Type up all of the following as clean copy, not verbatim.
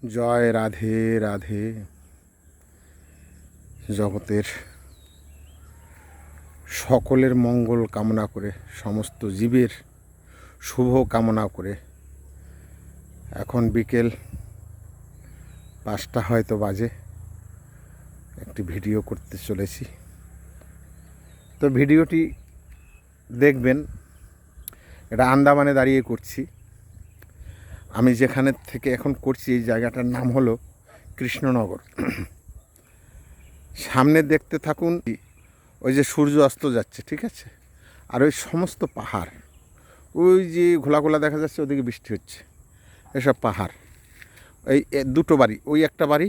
জয় রাধে রাধে। জগতের সকলের মঙ্গল কামনা করে, সমস্ত জীবের শুভ কামনা করে এখন বিকেল 5টা হয়তো বাজে, একটি ভিডিও করতে চলেছি। তো ভিডিওটি দেখবেন, এটা আন্দামানে দাঁড়িয়ে করছি। আমি যেখানে থেকে এখন করছি এই জায়গাটার নাম হলো কৃষ্ণনগর। সামনে দেখতে থাকুন, ওই যে সূর্য অস্ত যাচ্ছে, ঠিক আছে, আর ওই সমস্ত পাহাড়, ওই যে ঘোলা ঘোলা দেখা যাচ্ছে, ওদিকে বৃষ্টি হচ্ছে, এসব পাহাড়। এই দুটো বাড়ি, ওই একটা বাড়ি,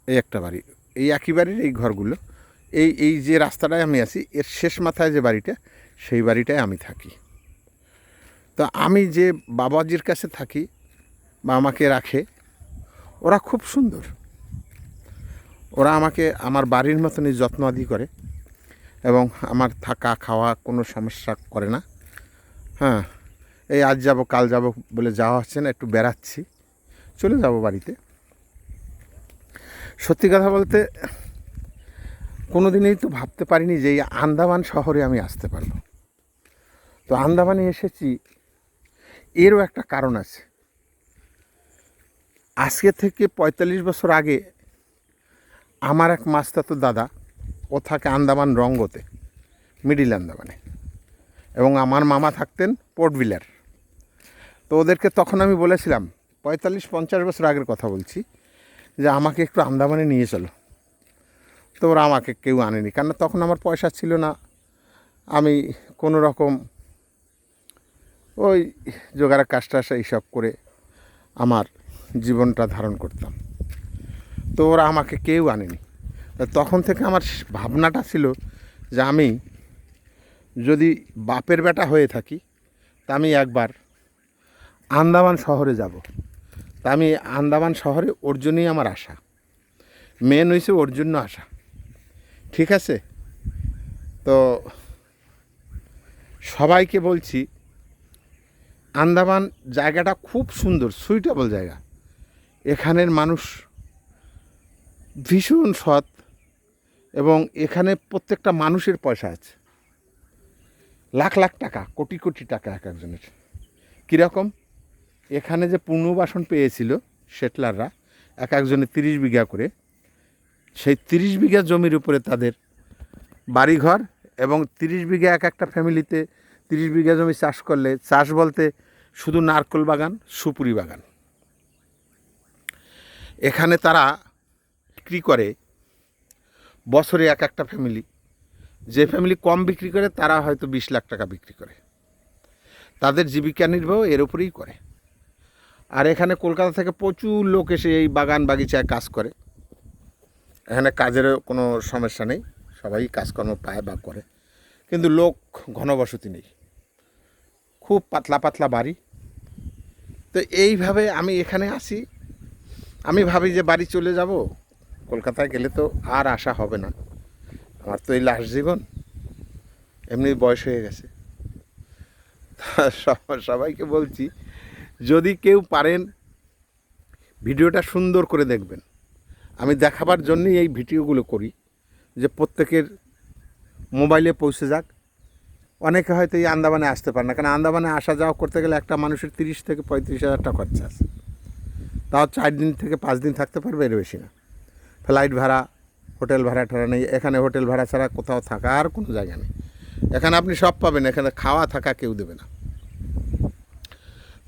এই একটা বাড়ি, এই একই বাড়ির এই ঘরগুলো। এই যে রাস্তাটায় আমি আছি, এর শেষ মাথায় যে বাড়িটা, সেই বাড়িটায় আমি থাকি। তো আমি যে বাবাজির কাছে থাকি বা আমাকে রাখে, ওরা খুব সুন্দর। ওরা আমাকে আমার বাড়ির মতনই যত্ন আদি করে এবং আমার থাকা খাওয়া কোনো সমস্যা করে না। হ্যাঁ, এই আজ যাব কাল যাব বলে যাওয়া হচ্ছে না, একটু বেড়াচ্ছি, চলে যাব বাড়িতে। সত্যি কথা বলতে কোনো দিনই তো ভাবতে পারিনি যে এই আন্দামান শহরে আমি আসতে পারবো। তো আন্দামানে এসেছি, এরও একটা কারণ আছে। আজকে থেকে 45 বছর আগে আমার এক মাস্তাতো দাদা, ও থাকে আন্দামান রঙ্গতে, মিডিল আন্দামানে, এবং আমার মামা থাকতেন পোর্ট বিলার। তো ওদেরকে তখন আমি বলেছিলাম, 45-50 বছর আগের কথা বলছি, যে আমাকে একটু আন্দামানে নিয়ে চলো। তো ওরা আমাকে কেউ আনেনি, কারণ তখন আমার পয়সা ছিল না। আমি কোনো রকম ওই জোগাড়ের কাজটা এইসব করে আমার জীবনটা ধারণ করতাম। তো ওরা আমাকে কেউ আনেনি। তখন থেকে আমার ভাবনাটা ছিল যে আমি যদি বাপের বেটা হয়ে থাকি, তা আমি একবার আন্দামান শহরে যাব। তা আমি আন্দামান শহরে ওর জন্যই আমার আশা, মেন হয়েছে ওর জন্য আশা, ঠিক আছে। তো সবাইকে বলছি, আন্দামান জায়গাটা খুব সুন্দর, সুইটেবল জায়গা। এখানের মানুষ ভীষণ সৎ এবং এখানে প্রত্যেকটা মানুষের পয়সা আছে, লাখ লাখ টাকা, কোটি কোটি টাকা এক একজনের। কীরকম, এখানে যে পুনর্বাসন পেয়েছিল সেটলাররা, এক একজনে 30 বিঘা করে, সেই 30 বিঘা জমির উপরে তাদের বাড়িঘর, এবং 30 বিঘা এক একটা ফ্যামিলিতে 30 বিঘা জমি চাষ করলে, চাষ বলতে শুধু নারকেল বাগান, সুপুরি বাগান। এখানে তারা বিক্রি করে বছরে এক একটা ফ্যামিলি, যে ফ্যামিলি কম বিক্রি করে তারা হয়তো 20 লাখ টাকা বিক্রি করে। তাদের জীবিকা নির্বাহ এর উপরেই করে। আর এখানে কলকাতা থেকে প্রচুর লোক এসে এই বাগান বাগিচায় কাজ করে। এখানে কাজেরও কোনো সমস্যা নেই, সবাই কাজকর্ম পায় বা করে, কিন্তু লোক ঘনবসতি নেই, খুব পাতলা পাতলা বাড়ি। তো এইভাবে আমি এখানে আসি। আমি ভাবি যে বাড়ি চলে যাব, কলকাতায় গেলে তো আর আসা হবে না, আমার তো এই লাস্ট জীবন, এমনি বয়স হয়ে গেছে। সবাইকে বলছি, যদি কেউ পারেন ভিডিওটা সুন্দর করে দেখবেন। আমি দেখাবার জন্যই এই ভিডিওগুলো করি, যে প্রত্যেকের মোবাইলে পৌঁছে যাক। অনেকে হয়তো এই আন্দামানে আসতে পারে না, কারণ আন্দামানে আসা যাওয়া করতে গেলে একটা মানুষের 30 থেকে 35 হাজার টাকা খরচা আছে। তাও 4 দিন থেকে 5 দিন থাকতে পারবে, এর বেশি না। ফ্লাইট ভাড়া, হোটেল ভাড়া ঠাড়া নেই এখানে। হোটেল ভাড়া ছাড়া কোথাও থাকার কোনো জায়গা নেই। এখানে আপনি সব পাবেন, এখানে খাওয়া থাকা কেউ দেবে না।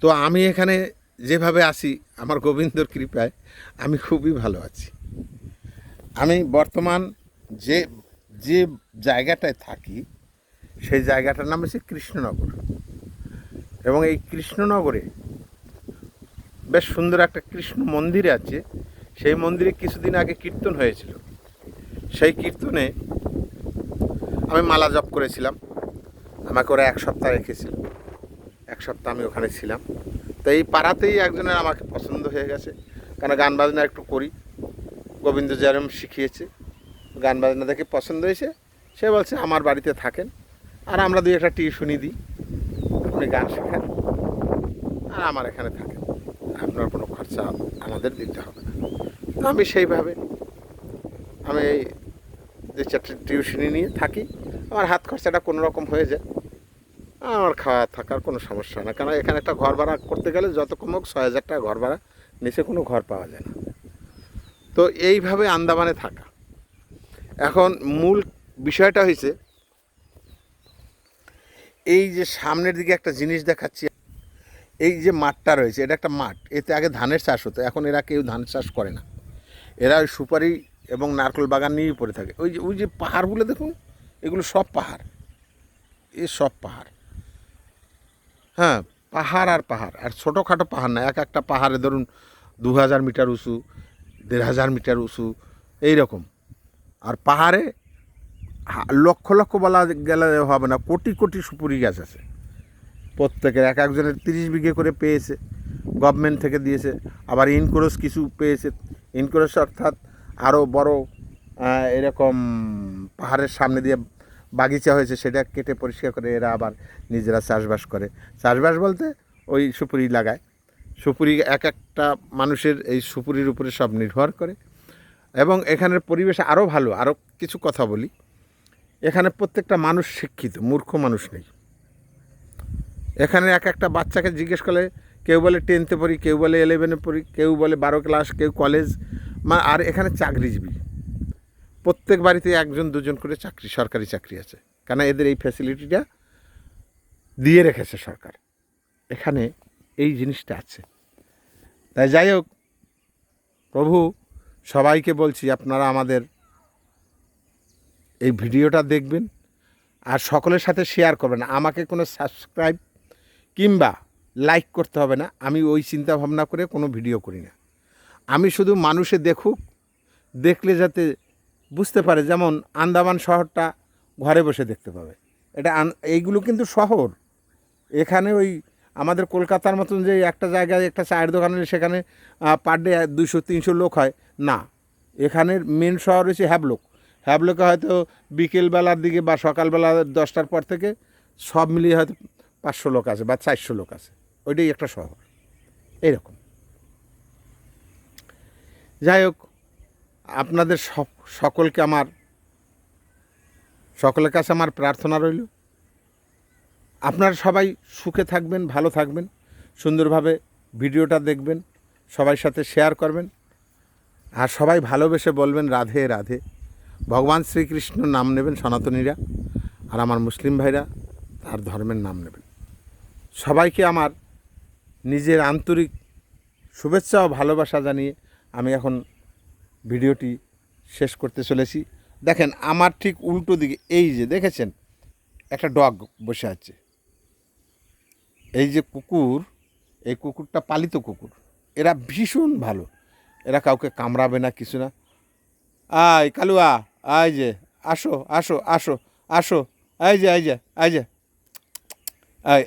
তো আমি এখানে যেভাবে আসি, আমার গোবিন্দর কৃপায় আমি খুবই ভালো আছি। আমি বর্তমান যে যে জায়গাটায় থাকি, সেই জায়গাটার নাম হচ্ছে কৃষ্ণনগর। এবং এই কৃষ্ণনগরে বেশ সুন্দর একটা কৃষ্ণ মন্দির আছে। সেই মন্দিরে কিছুদিন আগে কীর্তন হয়েছিল। সেই কীর্তনে আমি মালা জপ করেছিলাম। আমাকে ওরা 1 সপ্তাহ রেখেছিল, 1 সপ্তাহ আমি ওখানে ছিলাম। তো এই পাড়াতেই একজনের আমাকে পছন্দ হয়ে গেছে, কারণ গান বাজনা একটু করি, গোবিন্দ যেরম শিখিয়েছে, গান বাজনা দেখে পছন্দ হয়েছে। সে বলছে আমার বাড়িতে থাকেন, আর আমরা 2-একটা টিউশনি দিই, আপনি গান শেখান আর আমার এখানে থাকেন, আপনার কোনো খরচ খরচা আমাদের দিতে হবে না। তো আমি সেইভাবে আমি এই 2-4টি টিউশনি নিয়ে থাকি, আমার হাত খরচাটা কোনো রকম হয়ে যায়, আমার খাওয়া থাকার কোনো সমস্যা হয় না। কারণ এখানে একটা ঘর ভাড়া করতে গেলে যত কম হোক 6,000 টাকা ঘর ভাড়া, নিচে কোনো ঘর পাওয়া যায় না। তো এইভাবে আন্দামানে থাকা। এখন মূল বিষয়টা হয়েছে এই যে সামনের দিকে একটা জিনিস দেখাচ্ছি, এই যে মাঠটা রয়েছে, এটা একটা মাঠ, এতে আগে ধানের চাষ হতো, এখন এরা কেউ ধান চাষ করে না, এরা ওই সুপারি এবং নারকেল বাগান নিয়েই পড়ে থাকে। ওই যে পাহাড়গুলো দেখুন, এগুলো সব পাহাড়, সব পাহাড়, হ্যাঁ পাহাড় আর পাহাড়, আর ছোটোখাটো পাহাড় না, এক একটা পাহাড়ে ধরুন 2000 মিটার উঁচু, 1500 মিটার উঁচু এইরকম। আর পাহাড়ে লক্ষ লক্ষ বলা গেলে হবে না, কোটি কোটি সুপুরি গাছ আছে। প্রত্যেকের এক একজনের 30 বিঘে করে পেয়েছে, গভর্নমেন্ট থেকে দিয়েছে, আবার ইনক্রোচ কিছু পেয়েছে। ইনক্রোচ অর্থাৎ আরও বড় এরকম পাহাড়ের সামনে দিয়ে বাগিচা হয়েছে, সেটা কেটে পরিষ্কার করে এরা আবার নিজেরা চাষবাস করে। চাষবাস বলতে ওই সুপুরি লাগায়। সুপুরি এক একটা মানুষের এই সুপুরির উপরে সব নির্ভর করে। এবং এখানের পরিবেশ আরও ভালো। আরও কিছু কথা বলি, এখানে প্রত্যেকটা মানুষ শিক্ষিত, মূর্খ মানুষ নেই। এখানে এক একটা বাচ্চাকে জিজ্ঞেস করলে কেউ বলে 10তে পড়ি, কেউ বলে 11-এ পড়ি, কেউ বলে 12 ক্লাস, কেউ কলেজ। আর এখানে চাকরিজীবী, প্রত্যেক বাড়িতে 1-2 করে চাকরি, সরকারি চাকরি আছে, কেন এদের এই ফ্যাসিলিটিটা দিয়ে রেখেছে সরকার। এখানে এই জিনিসটা আছে। তাই যাই হোক, প্রভু সবাইকে বলছি আপনারা আমাদের এই ভিডিওটা দেখবেন আর সকলের সাথে শেয়ার করবেন। আমাকে কোনো সাবস্ক্রাইব কিংবা লাইক করতে হবে না, আমি ওই চিন্তা ভাবনা করে কোনো ভিডিও করি না। আমি শুধু মানুষে দেখুক, দেখলে যাতে বুঝতে পারে, যেমন আন্দামান শহরটা ঘরে বসে দেখতে পাবে। এটা এইগুলো কিন্তু শহর। এখানে ওই আমাদের কলকাতার মতন যে একটা জায়গায় একটা চায়ের দোকানে সেখানে পার ডে 200-300 লোক হয় না। এখানের মেন শহর হচ্ছে হ্যাবলোকে হয়তো বিকেলবেলার দিকে বা সকালবেলা 10টার পর থেকে সব মিলিয়ে হয়তো 500 লোক আছে বা 400 লোক আছে। ওইটাই একটা শহর এইরকম। যাই হোক, আপনাদের সকলের কাছে আমার প্রার্থনা রইল, আপনারা সবাই সুখে থাকবেন, ভালো থাকবেন, সুন্দরভাবে ভিডিওটা দেখবেন, সবার সাথে শেয়ার করবেন, আর সবাই ভালোবেসে বলবেন রাধে রাধে। ভগবান শ্রীকৃষ্ণ নাম নেবেন সনাতনীরা, আর আমার মুসলিম ভাইরা তার ধর্মের নাম নেবেন। সবাইকে আমার নিজের আন্তরিক শুভেচ্ছা ও ভালোবাসা জানিয়ে আমি এখন ভিডিওটি শেষ করতে চলেছি। দেখেন আমার ঠিক উল্টো দিকে এই যে দেখেছেন একটা ডগ বসে আছে, এই যে কুকুর, এই কুকুরটা পালিত কুকুর। এরা ভীষণ ভালো, এরা কাউকে কামড়াবে না, কিছু না। আয় কালুয়া, আয় যে আসো আসো আসো আসো, এই যে এই যে এই যে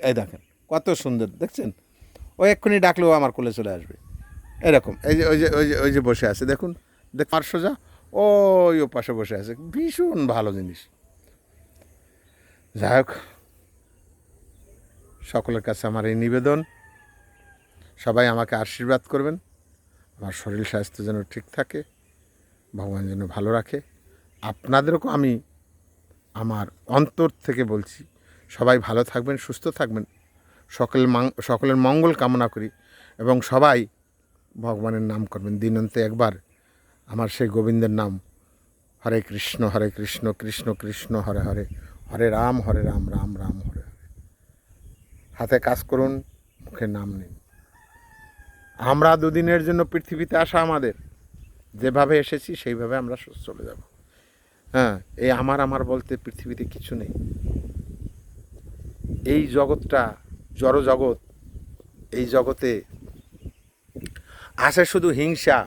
এই দেখেন কত সুন্দর দেখছেন। ও এক্ষুনি ডাকলেও আমার কোলে চলে আসবে এরকম। এই যে ওই যে ওই যে ওই যে বসে আছে দেখুন, আর সোজা ওই ও পাশে বসে আছে, ভীষণ ভালো জিনিস। যাই হোক, সকলের কাছে আমার এই নিবেদন, সবাই আমাকে আশীর্বাদ করবেন, আমার শরীর স্বাস্থ্য যেন ঠিক থাকে, ভগবান যেন ভালো রাখে। আপনাদেরকেও আমি আমার অন্তর থেকে বলছি, সবাই ভালো থাকবেন, সুস্থ থাকবেন, সকলের মঙ্গল কামনা করি, এবং সবাই ভগবানের নাম করবেন। দিনান্তে একবার আমার সেই গোবিন্দের নাম, হরে কৃষ্ণ কৃষ্ণ কৃষ্ণ হরে হরে, হরে রাম রাম রাম হরে হরে। হাতে কাজ করুন, মুখে নাম নিন। আমরা দুদিনের জন্য পৃথিবীতে আসা, আমাদের যেভাবে এসেছি সেইভাবে আমরা চলে যাব। হ্যাঁ, এই আমার বলতে পৃথিবীতে কিছু নেই। এই জগৎটা জড় জগৎ, এই জগতে আছে শুধু হিংসা,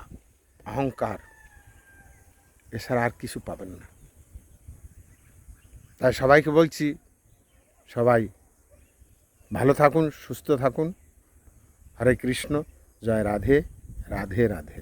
অহংকার, এছাড়া আর কিছু পাবেন না। তাই সবাইকে বলছি, সবাই ভালো থাকুন, সুস্থ থাকুন। হরে কৃষ্ণ, জয় রাধে রাধে রাধে।